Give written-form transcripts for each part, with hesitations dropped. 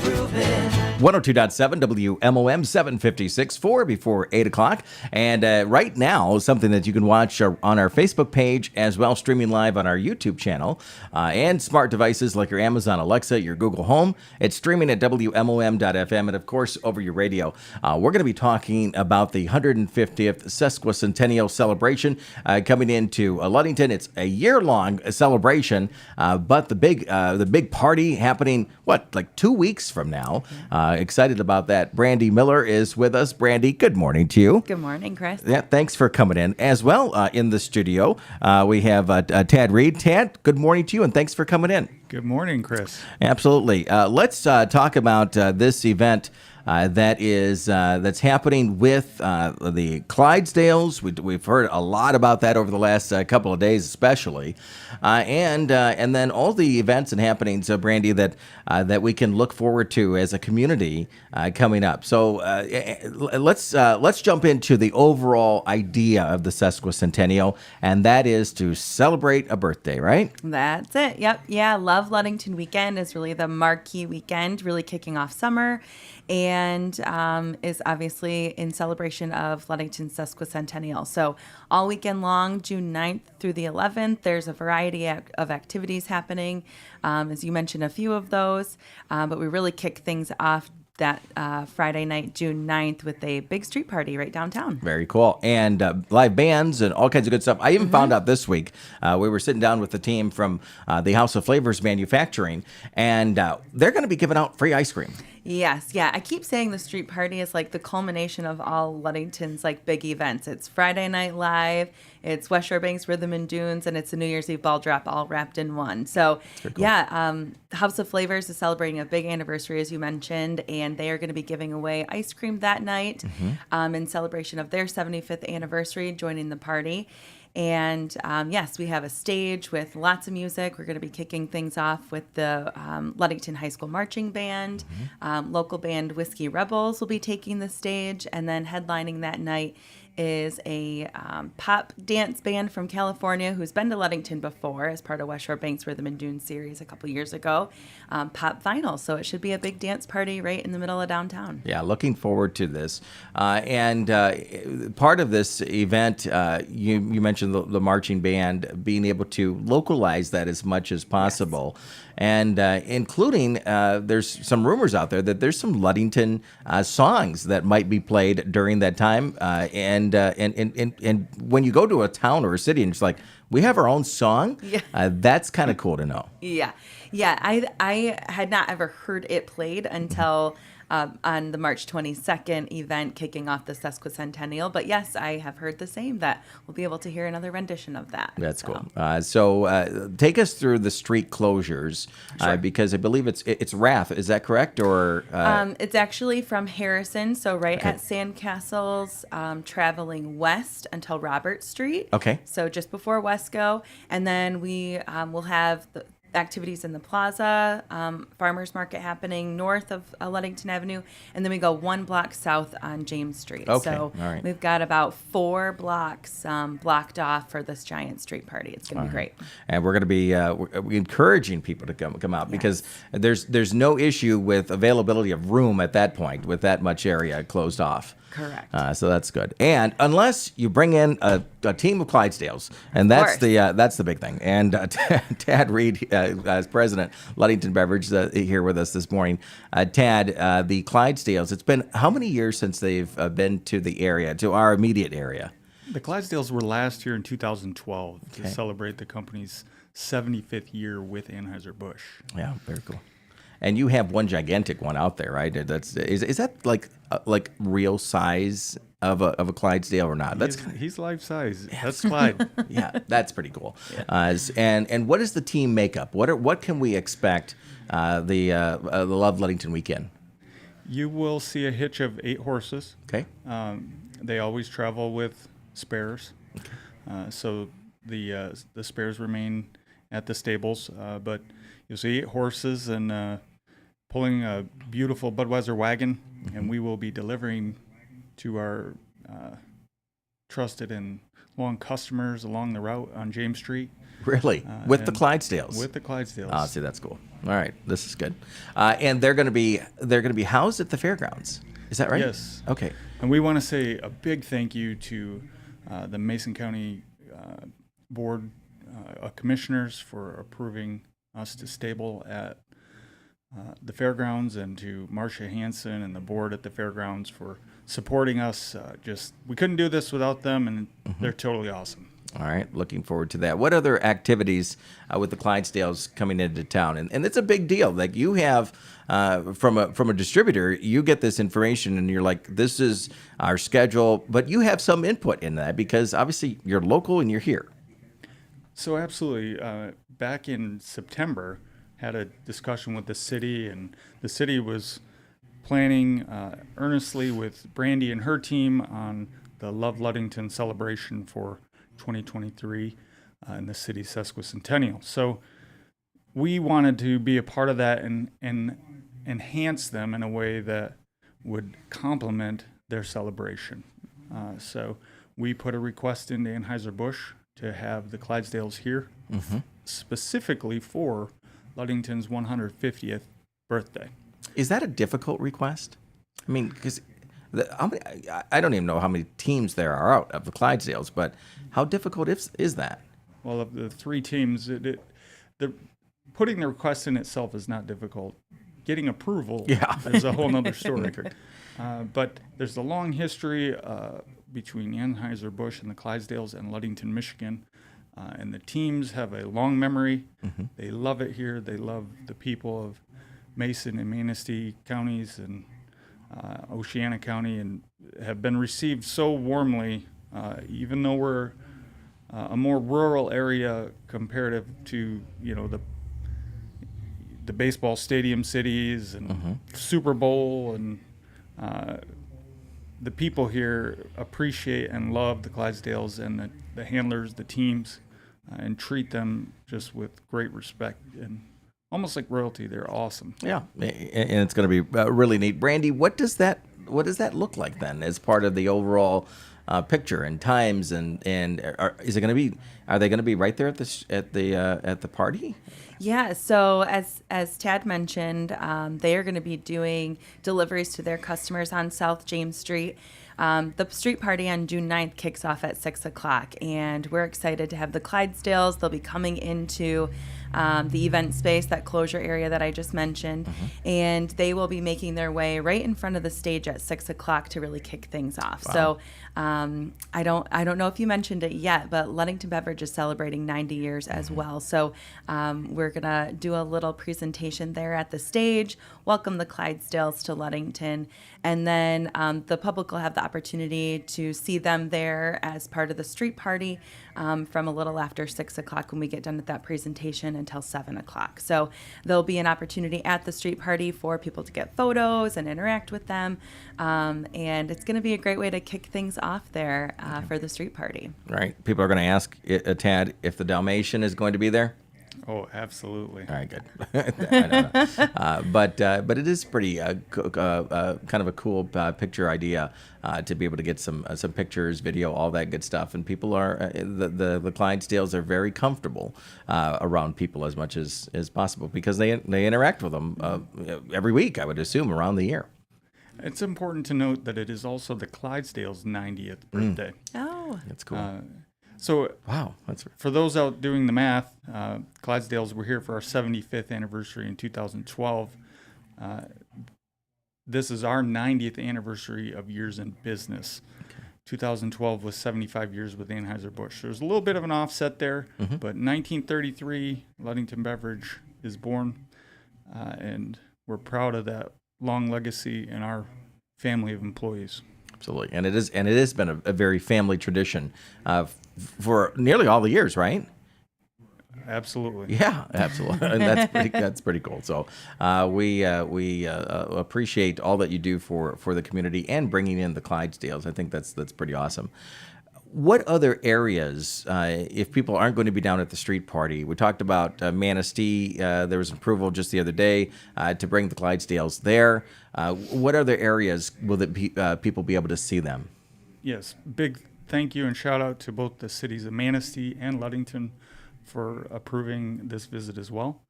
prove it. 102.7 WMOM 756 4 before 8 o'clock. And right now, something that you can watch on our Facebook page as well, streaming live on our YouTube channel, and smart devices like your Amazon Alexa, your Google Home. It's streaming at WMOM.FM and, of course, over your radio. We're going to be talking about the 150th Sesquicentennial Celebration coming into Ludington. It's a year-long celebration, but the big party happening, like 2 weeks from now. Excited about that. Brandy Miller is with us. Brandy, good morning to you. Good morning, Chris. Yeah, thanks for coming in. As well, in the studio, we have Tad Reed. Tad, good morning to you, and thanks for coming in. Good morning, Chris. Absolutely. Let's talk about this event that's happening with the Clydesdales. We've heard a lot about that over the last couple of days, especially, and then all the events and happenings, Brandy, that we can look forward to as a community coming up. So let's jump into the overall idea of the Sesquicentennial, and that is to celebrate a birthday, right? That's it. Yep. Yeah. Love Ludington Weekend is really the marquee weekend, really kicking off summer, and is obviously in celebration of Ludington's Sesquicentennial. So all weekend long, June 9th through the 11th, there's a variety of activities happening. As you mentioned, a few of those, but we really kick things off that Friday night, June 9th, with a big street party right downtown. Very cool. And live bands and all kinds of good stuff. I even found out this week, we were sitting down with the team from the House of Flavors Manufacturing, and they're going to be giving out free ice cream. Yes, yeah. I keep saying the street party is like the culmination of all Ludington's like big events. It's Friday Night Live, it's West Shore Banks Rhythm and Dunes, and it's a New Year's Eve ball drop all wrapped in one. So, cool. Yeah, House of Flavors is celebrating a big anniversary, as you mentioned, and they are going to be giving away ice cream that night in celebration of their 75th anniversary, joining the party. And yes, we have a stage with lots of music. We're going to be kicking things off with the Ludington High School Marching Band. Local band Whiskey Rebels will be taking the stage. And then headlining that night is a pop dance band from California who's been to Ludington before as part of West Shore Banks Rhythm and Dunes series a couple years ago. Pop Vinyl. So it should be a big dance party right in the middle of downtown. Yeah, looking forward to this. And part of this event, you mentioned the marching band, being able to localize that as much as possible. Yes. And including, there's some rumors out there that there's some Ludington songs that might be played during that time. And when you go to a town or a city and it's like, we have our own song, that's kind of cool to know. Yeah. I had not ever heard it played until on the March 22nd event kicking off the Sesquicentennial. But yes, I have heard the same, that we'll be able to hear another rendition of that. That's cool. So take us through the street closures, because I believe it's Rath. Is that correct? Or it's actually from Harrison, so at Sandcastles, traveling west until Robert Street. Okay. So just before Wesco. And then we will have the activities in the plaza, farmers market happening north of Ludington Avenue, and then we go one block south on James Street. Okay. So all right. We've got about 4 blocks blocked off for this giant street party. It's going to be great. And we're going to be we're encouraging people to come out, because there's no issue with availability of room at that point with that much area closed off. Correct. So that's good. And unless you bring in a team of Clydesdales, and that's the big thing. And Tad Reed, as president, Ludington Beverage, here with us this morning. Tad, the Clydesdales, it's been how many years since they've been to the area, to our immediate area? The Clydesdales were last here in 2012 to celebrate the company's 75th year with Anheuser-Busch. Yeah, very cool. And you have one gigantic one out there, right? Is that like real size of a Clydesdale or not? He's life size. Yeah. That's Clyde. Yeah, that's pretty cool. Yeah. And what is the team makeup? What can we expect the Love Ludington weekend? You will see a hitch of 8 horses. Okay. They always travel with spares. Okay. So the spares remain at the stables, but you'll see 8 horses and pulling a beautiful Budweiser wagon, and we will be delivering to our trusted and long customers along the route on James Street Really? With the Clydesdales? With the Clydesdales. Oh, see, that's cool. All right, this is good. And they're going to be housed at the fairgrounds. Is that right? Yes. Okay. And we want to say a big thank you to the Mason County Board of Commissioners for approving us to stable at the fairgrounds, and to Marcia Hansen and the board at the fairgrounds for supporting us. We couldn't do this without them, and they're totally awesome. All right, looking forward to that. What other activities with the Clydesdales coming into town? And it's a big deal. Like, you have from a distributor, you get this information and you're like, this is our schedule, but you have some input in that because obviously you're local and you're here. So absolutely. Back in September, had a discussion with the city, and the city was planning earnestly with Brandy and her team on the Love Ludington celebration for 2023 in the city's Sesquicentennial. So we wanted to be a part of that and enhance them in a way that would complement their celebration. So we put a request into Anheuser-Busch to have the Clydesdales here, specifically for Ludington's 150th birthday. Is that a difficult request? I mean, because I don't even know how many teams there are out of the Clydesdales, but how difficult is that? Well, of the three teams, putting the request in itself is not difficult. Getting approval is a whole nother story. But there's a long history between Anheuser-Busch and the Clydesdales and Ludington, Michigan. And the teams have a long memory. They love it here. They love the people of Mason and Manistee counties and Oceana County, and have been received so warmly, even though we're a more rural area comparative to, the baseball stadium cities and Super Bowl, and the people here appreciate and love the Clydesdales and the handlers, the teams, and treat them just with great respect and almost like royalty. They're awesome. Yeah, and it's going to be really neat. Brandy, what does that look like then as part of the overall picture and times, and are they going to be right there at the party? Yeah, so as Tad mentioned, they are going to be doing deliveries to their customers on South James Street. The street party on June 9th kicks off at 6 o'clock, and we're excited to have the Clydesdales. They'll be coming into the event space, that closure area that I just mentioned, and they will be making their way right in front of the stage at 6 o'clock to really kick things off. Wow. So I don't know if you mentioned it yet, but Ludington Beverage is celebrating 90 years as well. So we're gonna do a little presentation there at the stage, welcome the Clydesdales to Ludington, and then the public will have the opportunity to see them there as part of the street party from a little after 6 o'clock when we get done with that presentation until 7 o'clock. So there'll be an opportunity at the street party for people to get photos and interact with them. And it's going to be a great way to kick things off there for the street party. Right. People are going to ask Tad if the Dalmatian is going to be there. Oh, absolutely. All right, good. I know. But it is pretty kind of a cool picture idea to be able to get some pictures, video, all that good stuff. And people are the Clydesdales are very comfortable around people as much as possible because they interact with them every week, I would assume, around the year. It's important to note that it is also the Clydesdales' 90th birthday. Oh, that's cool. So, wow, for those out doing the math, Clydesdales were here for our 75th anniversary in 2012. This is our 90th anniversary of years in business. Okay. 2012 was 75 years with Anheuser-Busch. There's a little bit of an offset there, but 1933, Ludington Beverage is born, and we're proud of that long legacy in our family of employees. Absolutely, and it has been a very family tradition for nearly all the years, right? Absolutely. Yeah, absolutely, and that's pretty cool. So we appreciate all that you do for the community and bringing in the Clydesdales. I think that's pretty awesome. What other areas, if people aren't going to be down at the street party? We talked about Manistee. There was approval just the other day to bring the Clydesdales there. What other areas will people be able to see them? Yes, big thank you and shout out to both the cities of Manistee and Ludington for approving this visit as well,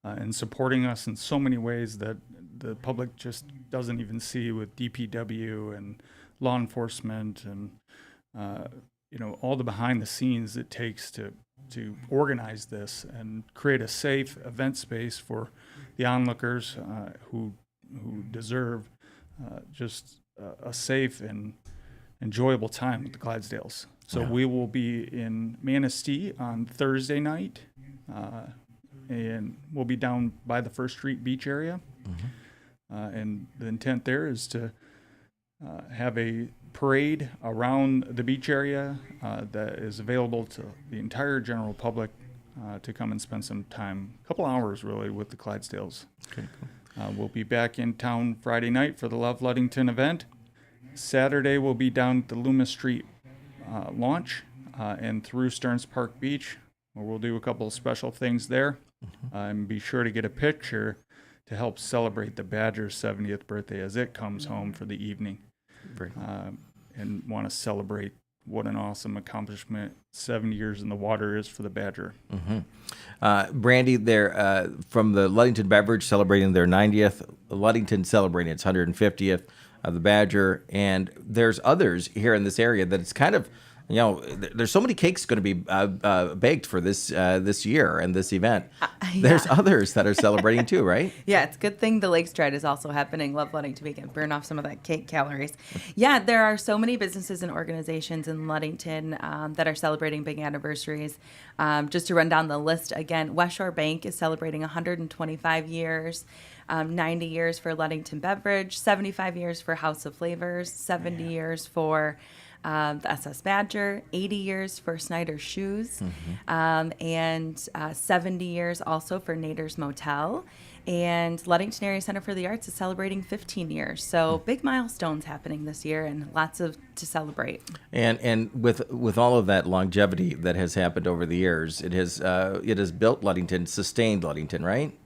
and supporting us in so many ways that the public just doesn't even see, with DPW and law enforcement and all the behind the scenes it takes to organize this and create a safe event space for the onlookers who deserve just a safe and enjoyable time with the Clydesdales. So we will be in Manistee on Thursday night, and we'll be down by the First Street Beach area. And the intent there is to have a parade around the beach area that is available to the entire general public to come and spend some time, a couple hours really, with the Clydesdales. Okay, cool. We'll be back in town Friday night for the Love Ludington event. Saturday we'll be down at the Loomis Street launch and through Stearns Park Beach, where we'll do a couple of special things there. And be sure to get a picture to help celebrate the Badger's 70th birthday as it comes home for the evening. And want to celebrate what an awesome accomplishment 70 years in the water is for the Badger. Brandy, they're from the Ludington Beverage celebrating their 90th, Ludington celebrating its 150th, the Badger, and there's others here in this area that it's kind of, there's so many cakes going to be baked for this year and this event. There's others that are celebrating too, right? Yeah, it's a good thing the Lake Stride is also happening. Love Ludington weekend. Burn off some of that cake calories. Yeah, there are so many businesses and organizations in Ludington that are celebrating big anniversaries. Just to run down the list again, West Shore Bank is celebrating 125 years. 90 years for Ludington Beverage, 75 years for House of Flavors, 70 years for the SS Badger, 80 years for Snyder's Shoes, and 70 years also for Nader's Motel. And Ludington Area Center for the Arts is celebrating 15 years. So big milestones happening this year and lots to celebrate. And with all of that longevity that has happened over the years, it has built Ludington, sustained Ludington, right?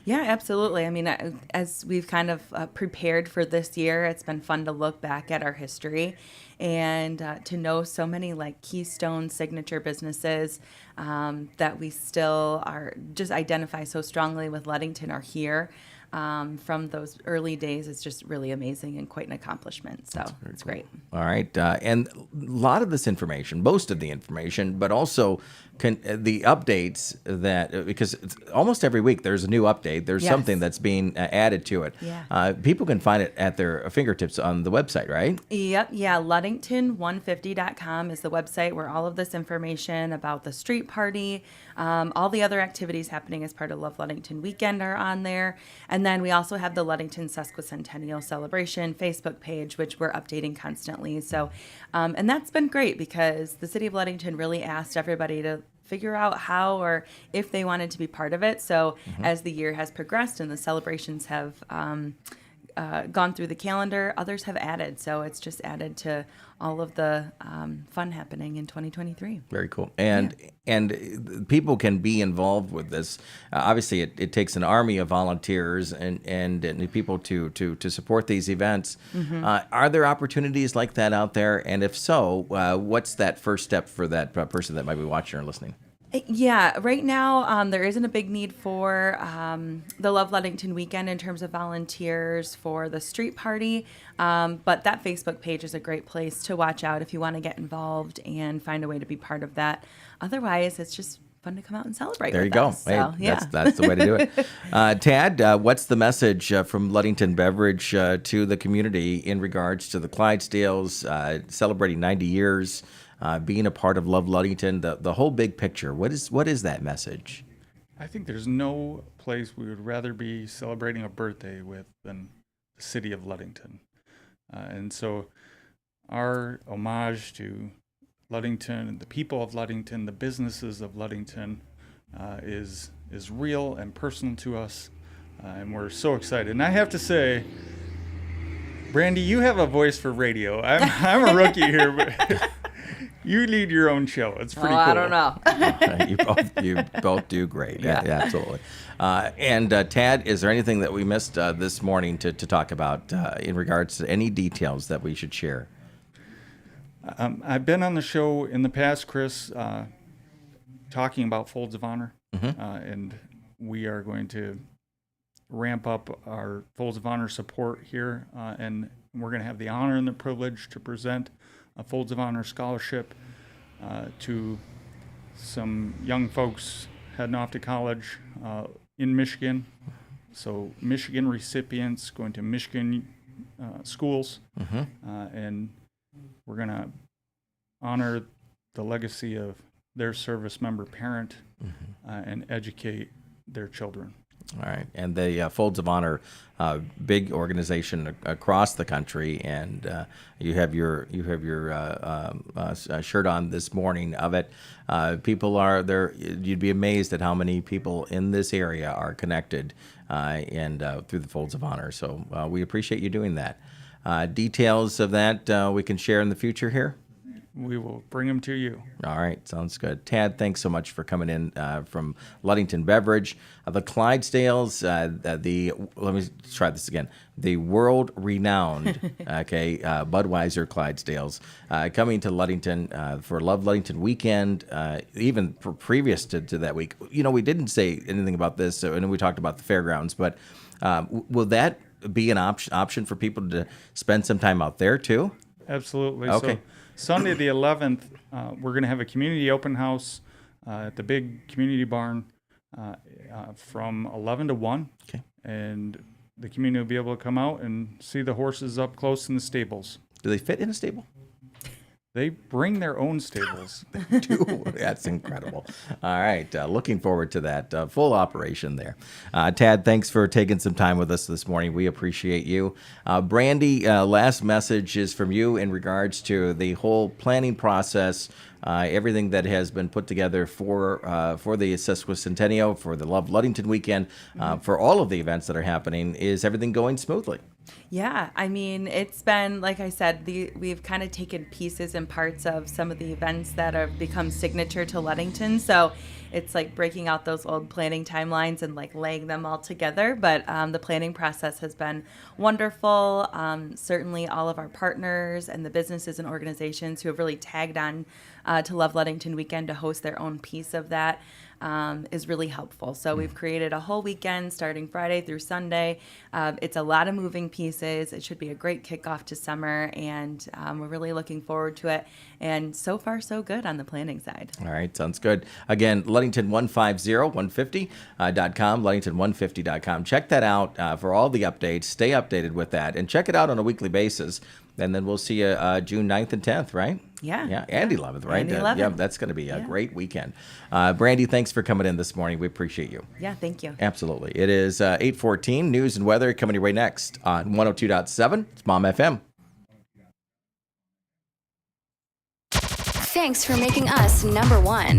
Yeah, absolutely. I mean, as we've kind of prepared for this year, it's been fun to look back at our history and to know so many like keystone signature businesses that we still are just identify so strongly with Ludington are here. From those early days, it's just really amazing and quite an accomplishment. So it's great. All right. And a lot of this information, most of the information, but also the updates that, because it's almost every week there's a new update. There's something that's being added to it. Yeah. People can find it at their fingertips on the website, right? Yep. Yeah. Ludington150.com is the website where all of this information about the street party, all the other activities happening as part of Love Ludington Weekend are on there. And then we also have the Ludington Sesquicentennial Celebration Facebook page, which we're updating constantly. So, and that's been great because the city of Ludington really asked everybody to figure out how or if they wanted to be part of it. So as the year has progressed and the celebrations have gone through the calendar, others have added. So it's just added to all of the fun happening in 2023. Very cool. And people can be involved with this. Obviously, it takes an army of volunteers and people to support these events. Are there opportunities like that out there? And if so, what's that first step for that person that might be watching or listening? Yeah, right now there isn't a big need for the Love Ludington weekend in terms of volunteers for the street party, but that Facebook page is a great place to watch out if you want to get involved and find a way to be part of that. Otherwise, it's just fun to come out and celebrate. There with you go. us. Hey, So, yeah. That's the way to do it. Tad, what's the message from Ludington Beverage to the community in regards to the Clydesdales celebrating 90 years? Being a part of Love Ludington, the whole big picture. What is that message? I think there's no place we would rather be celebrating a birthday with than the city of Ludington. And so our homage to Ludington and the people of Ludington, the businesses of Ludington, is real and personal to us. And we're so excited. And I have to say, Brandy, you have a voice for radio. I'm a rookie here, but you lead your own show. It's pretty cool. I don't know. you both do great. Yeah, absolutely. And Tad, is there anything that we missed this morning to talk about in regards to any details that we should share? I've been on the show in the past, Chris, talking about Folds of Honor, and we are going to ramp up our Folds of Honor support here, and we're going to have the honor and the privilege to present a Folds of Honor scholarship to some young folks heading off to college in Michigan. So Michigan recipients going to Michigan schools, and we're going to honor the legacy of their service member parent and educate their children. All right, and the Folds of Honor, big organization across the country, and you have your shirt on this morning of it. People are there. You'd be amazed at how many people in this area are connected, and through the Folds of Honor. So we appreciate you doing that. Details of that we can share in the future here. We will bring them to you. All right, sounds good. Tad, thanks so much for coming in from Ludington Beverage. The Clydesdales, let me try this again. The World Renowned Budweiser Clydesdales coming to Ludington for Love Ludington weekend, even previous to that week. You know, we didn't say anything about this, and we talked about the fairgrounds, but will that be an option for people to spend some time out there too? Absolutely. Okay. So Sunday the 11th, we're going to have a community open house at the big community barn from 11 to 1. Okay. And the community will be able to come out and see the horses up close in the stables. Do they fit in a stable? They bring their own stables. Dude, that's incredible. All right. Looking forward to that full operation there. Tad, thanks for taking some time with us this morning. We appreciate you. Brandy, last message is from you in regards to the whole planning process, everything that has been put together for the Sesquicentennial, for the Love Ludington weekend, for all of the events that are happening. Is everything going smoothly? Yeah, I mean, it's been, like I said, we've kind of taken pieces and parts of some of the events that have become signature to Ludington. So it's like breaking out those old planning timelines and like laying them all together. But the planning process has been wonderful. Certainly all of our partners and the businesses and organizations who have really tagged on to Love Ludington weekend to host their own piece of that is really helpful. So we've created a whole weekend starting Friday through Sunday. It's a lot of moving pieces. It should be a great kickoff to summer, and we're really looking forward to it. And so far, so good on the planning side. All right, sounds good. Again, Ludington150.com, Ludington150.com. Check that out for all the updates. Stay updated with that, and check it out on a weekly basis. And then we'll see you June 9th and 10th, right? Yeah. Yeah, and 11th, right? And 11th. Yeah, that's going to be a great weekend. Brandy, thanks for coming in this morning. We appreciate you. Yeah, thank you. Absolutely. It is 8:14, news and weather coming your way next on 102.7. It's Mom FM. Thanks for making us number one.